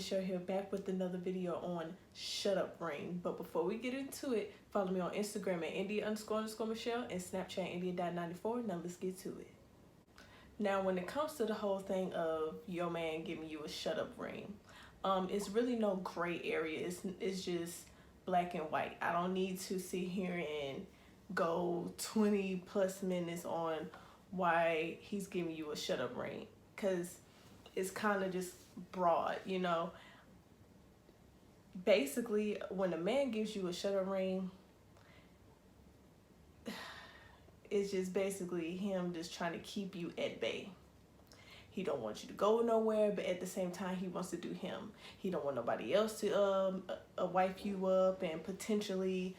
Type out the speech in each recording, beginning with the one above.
Michelle here, back with another video on Shut Up Ring. But before we get into it, follow me on Instagram at India__Michelle and Snapchat India.94. Now let's get to it. Now when it comes to the whole thing of your man giving you a shut up ring, it's really no gray area. It's just black and white. I don't need to sit here and go 20 plus minutes on why he's giving you a shut up ring, because it's kind of just broad, you know. Basically, when a man gives you a shut up ring, it's just basically him just trying to keep you at bay. He don't want you to go nowhere, but at the same time, he wants to do him. He don't want nobody else to wife you up and potentially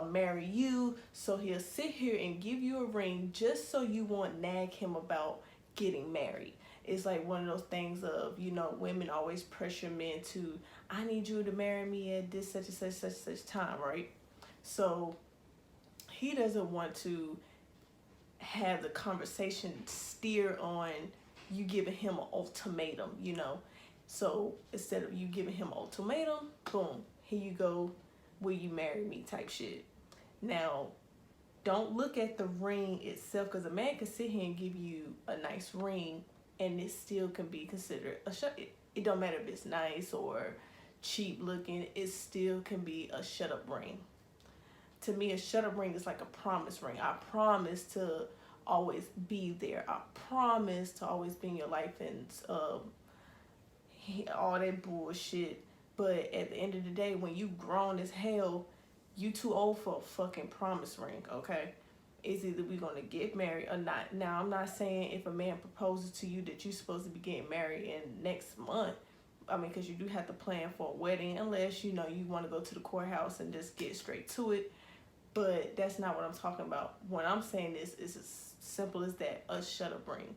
marry you. So he'll sit here and give you a ring just so you won't nag him about getting married. It's like one of those things of, you know, women always pressure men to, I need you to marry me at this such and such time, right? So he doesn't want to have the conversation steer on you giving him an ultimatum, you know. So instead of you giving him an ultimatum, boom, here you go, will you marry me type shit. Now, don't look at the ring itself, because a man can sit here and give you a nice ring and it still can be considered a shut. It don't matter if it's nice or cheap looking, it still can be a shut up ring. To me, a shut up ring is like a promise ring. I promise to always be there. I promise to always be in your life, and all that bullshit. But at the end of the day, when you grown as hell, you too old for a fucking promise ring, okay? It's either we gonna get married or not. Now, I'm not saying if a man proposes to you that you're supposed to be getting married in next month. I mean, because you do have to plan for a wedding, unless, you know, you want to go to the courthouse and just get straight to it. But that's not what I'm talking about. What I'm saying is as simple as that, a shut up ring.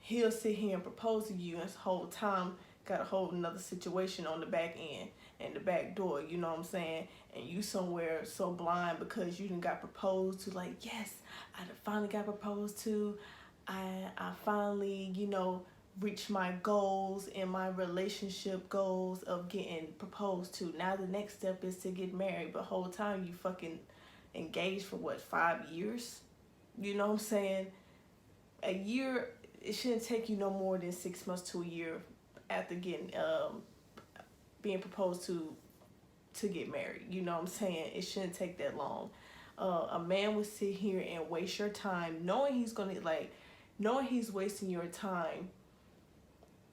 He'll sit here and propose to you, and this whole time got a whole another situation on the back end and the back door, you know what I'm saying? And you somewhere so blind because you done got proposed to, like, yes, I finally got proposed to. I finally, you know, reach my goals and my relationship goals of getting proposed to. Now the next step is to get married, but the whole time you fucking engaged for what, 5 years? You know what I'm saying? A year, it shouldn't take you no more than 6 months to a year after getting being proposed to get married. You know what I'm saying? It shouldn't take that long. A man would sit here and waste your time knowing he's gonna, like, knowing he's wasting your time,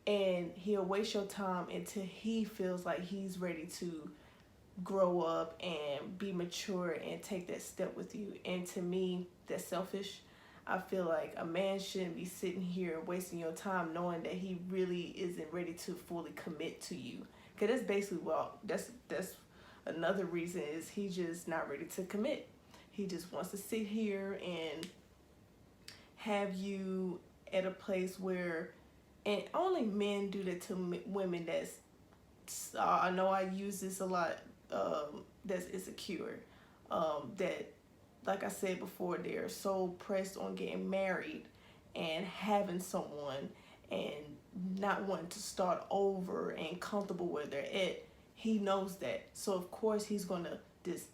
and he'll waste your time until he feels like he's ready to grow up and be mature and take that step with you. And to me, that's selfish. I feel like a man shouldn't be sitting here wasting your time knowing that he really isn't ready to fully commit to you. Because that's basically, well, that's another reason is he's just not ready to commit. He just wants to sit here and have you at a place where, and only men do that to women that's, I know I use this a lot, that's insecure, that, like I said before, they're so pressed on getting married and having someone and not wanting to start over and comfortable where they're at. He knows that. So of course he's gonna just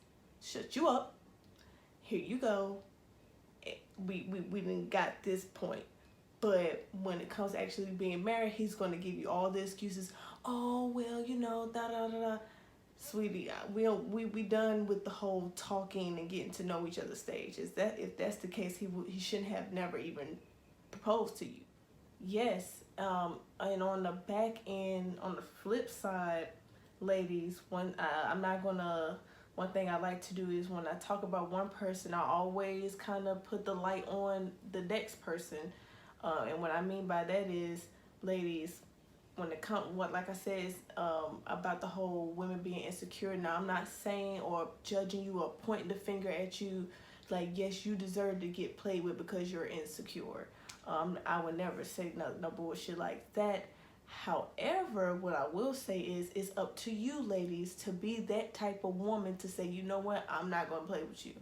shut you up. Here you go. We done got this point. But when it comes to actually being married, he's gonna give you all the excuses. Oh, well, you know, da da da da. Sweetie, we done with the whole talking and getting to know each other stage. Is that, if that's the case, he shouldn't have never even proposed to you. Yes, and on the back end, on the flip side, ladies, one thing I like to do is when I talk about one person, I always kind of put the light on the next person. And what I mean by that is, ladies, when it comes, like I said, about the whole women being insecure. Now, I'm not saying or judging you or pointing the finger at you like, yes, you deserve to get played with because you're insecure. I would never say no bullshit like that. However, what I will say is, it's up to you, ladies, to be that type of woman to say, you know what, I'm not going to play with you.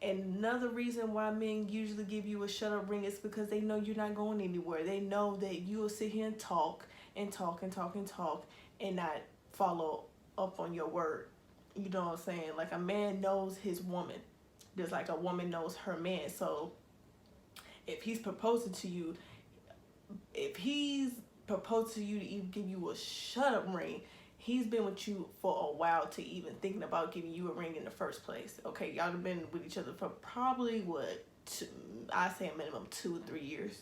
And another reason why men usually give you a shut up ring is because they know you're not going anywhere. They know that you will sit here and talk and talk and talk and talk and not follow up on your word. You know what I'm saying? Like a man knows his woman, just like a woman knows her man. So if he's proposing to you, if he's proposed to you to even give you a shut up ring, he's been with you for a while to even thinking about giving you a ring in the first place. Okay, y'all have been with each other for probably what, I say a minimum 2 or 3 years.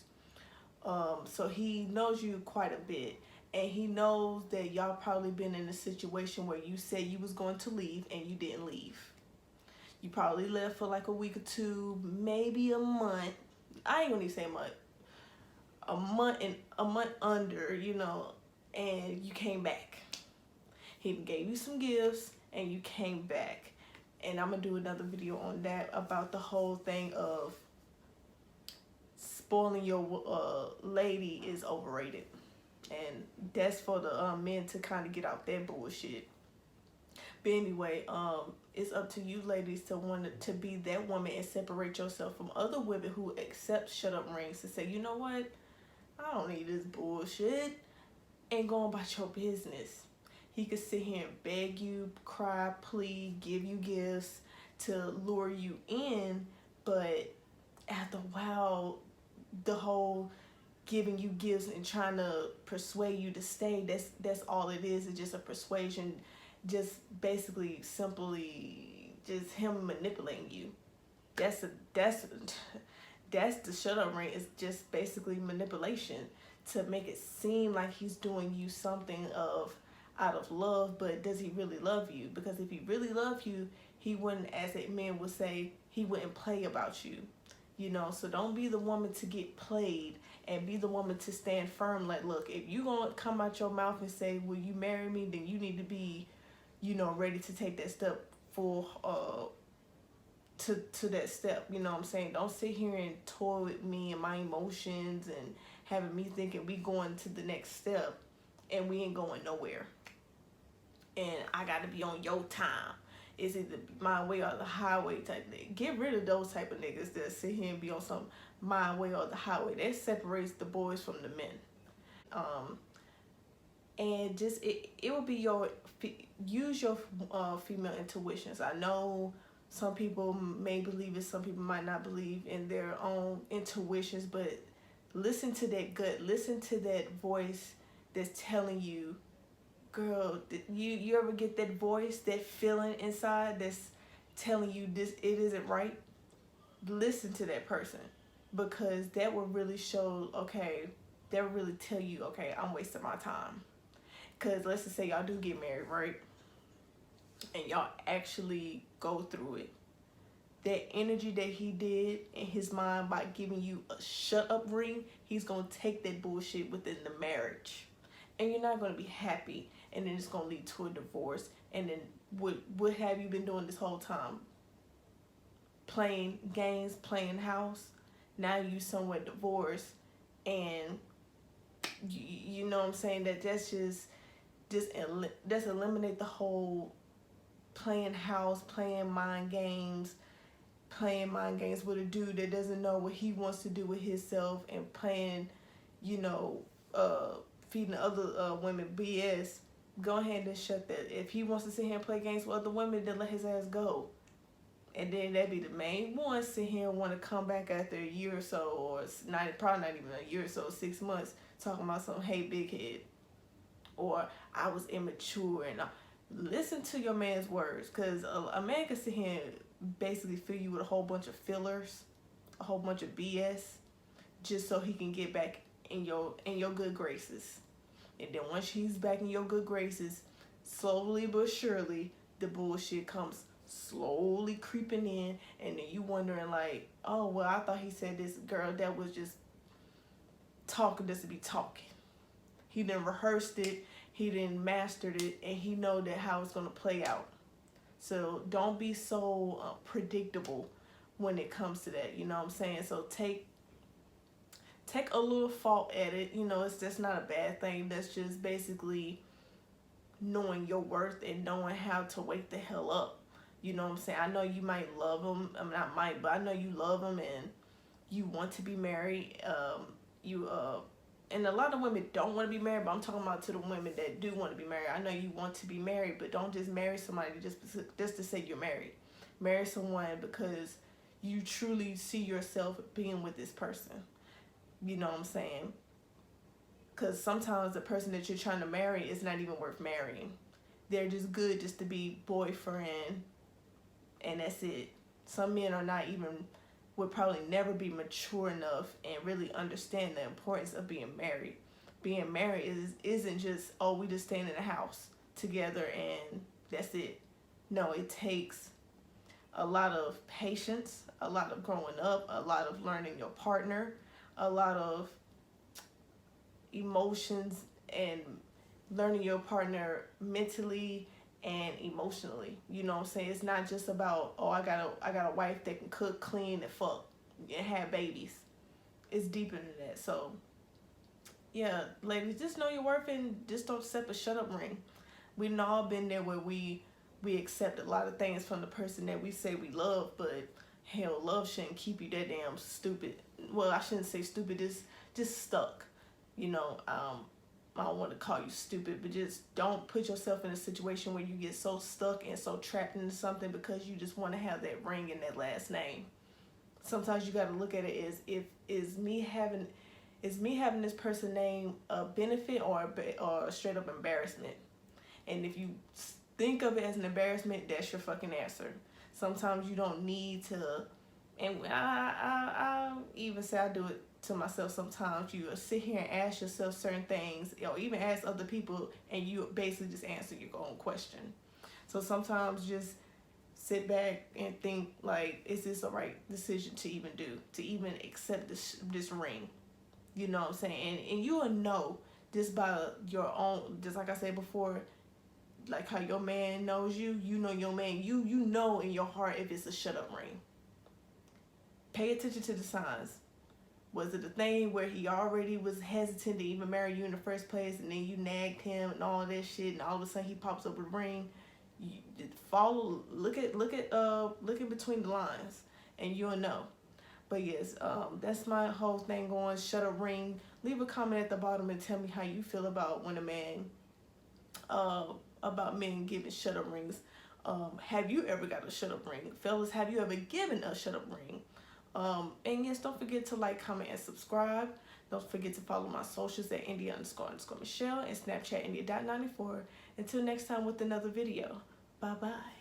So he knows you quite a bit, and he knows that y'all probably been in a situation where you said you was going to leave and you didn't leave. You probably left for like a week or two, maybe a month. I ain't gonna even say a month. A month under, you know, and you came back. He gave you some gifts and you came back. And I'm gonna do another video on that, about the whole thing of spoiling your lady is overrated. And that's for the men to kind of get out that bullshit. But anyway, it's up to you ladies to want to be that woman and separate yourself from other women who accept shut up rings, to say, you know what, I don't need this bullshit, and go about your business. He could sit here and beg you, cry, plead, give you gifts to lure you in, but after a while, the whole giving you gifts and trying to persuade you to stay, that's all it is. It's just a persuasion, just basically simply just him manipulating you. That's the shut up ring. Is just basically manipulation to make it seem like he's doing you something out of love, but does he really love you? Because if he really loved you, he wouldn't, as a man would say, he wouldn't play about you. You know, so don't be the woman to get played, and be the woman to stand firm. Like, look, if you gonna come out your mouth and say, will you marry me, then you need to be, you know, ready to take that step to that step. You know what I'm saying? Don't sit here and toy with me and my emotions and having me thinking we going to the next step and we ain't going nowhere. And I got to be on your time. It's either my way or the highway type nigga. Get rid of those type of niggas that sit here and be on some my way or the highway. That separates the boys from the men. And just it will be your, use your female intuitions. I know some people may believe it, some people might not believe in their own intuitions, but listen to that gut, listen to that voice that's telling you, girl, you ever get that voice, that feeling inside that's telling you this, it isn't right? Listen to that person, because that will really show, okay, that will really tell you, okay, I'm wasting my time. Because let's just say y'all do get married, right? And y'all actually go through it. That energy that he did in his mind by giving you a shut up ring, he's going to take that bullshit within the marriage. And you're not going to be happy. And then it's going to lead to a divorce. And then what have you been doing this whole time? Playing games, playing house. Now you somewhere divorced. And you know what I'm saying? That's eliminate the whole playing house, playing mind games with a dude that doesn't know what he wants to do with himself, and playing, you know, feeding other women BS. Go ahead and shut that. If he wants to sit here and play games with other women, then let his ass go. And then that'd be the main one, sit here and want to come back after a year or so, or probably not even a year or so, 6 months, talking about some, hey, big head, or I was immature. And listen to your man's words, because a man can sit here and basically fill you with a whole bunch of fillers, a whole bunch of BS, just so he can get back in your good graces. And then once he's back in your good graces, slowly but surely, the bullshit comes slowly creeping in, and then you wondering like, oh, well, I thought he said this, girl, that was just talking just to be talking. He didn't rehearsed it, he didn't mastered it, and he know that how it's gonna play out. So don't be so predictable when it comes to that, you know what I'm saying? So take a little fault at it, you know, it's just not a bad thing. That's just basically knowing your worth and knowing how to wake the hell up. You know what I'm saying? I know you might love them. I mean, not might, but I know you love them and you want to be married. And a lot of women don't want to be married, but I'm talking about to the women that do want to be married. I know you want to be married, but don't just marry somebody just to say you're married. Marry someone because you truly see yourself being with this person. You know what I'm saying? Because sometimes the person that you're trying to marry is not even worth marrying. They're just good just to be boyfriend, and that's it. Some men are not even, would probably never be mature enough and really understand the importance of being married. Being married isn't just, oh, we just staying in the house together and that's it. No, it takes a lot of patience, a lot of growing up, a lot of learning your partner, a lot of emotions, and learning your partner mentally and emotionally. You know what I'm saying? It's not just about, oh, I got a wife that can cook, clean, and fuck and have babies. It's deeper than that. So yeah, ladies, just know your worth and just don't accept a shut up ring. We've all been there where we accept a lot of things from the person that we say we love, but hell, love shouldn't keep you that damn stupid. Well, I shouldn't say stupid, just stuck. You know, I don't want to call you stupid, but just don't put yourself in a situation where you get so stuck and so trapped into something because you just want to have that ring in that last name. Sometimes you got to look at it as, if is me having this person name a benefit or a straight up embarrassment. And if you think of it as an embarrassment, that's your fucking answer. Sometimes you don't need to, and I even say I do it to myself sometimes. You sit here and ask yourself certain things, or even ask other people, and you basically just answer your own question. So sometimes just sit back and think, like, is this the right decision to even do, to even accept this ring? You know what I'm saying? And you will know just by your own, just like I said before, like how your man knows you, you know your man, you know in your heart if it's a shut up ring. Pay attention to the signs. Was it a thing where he already was hesitant to even marry you in the first place, and then you nagged him and all that shit, and all of a sudden he pops up with a ring? You follow, look at between the lines, and you'll know. But yes, that's my whole thing going. Shut up ring. Leave a comment at the bottom and tell me how you feel about when a man, about men giving shut up rings. Have you ever got a shut up ring? Fellas, have you ever given a shut up ring? And yes, don't forget to like, comment, and subscribe. Don't forget to follow my socials at India__Michelle and Snapchat India.94. Until next time with another video. Bye bye.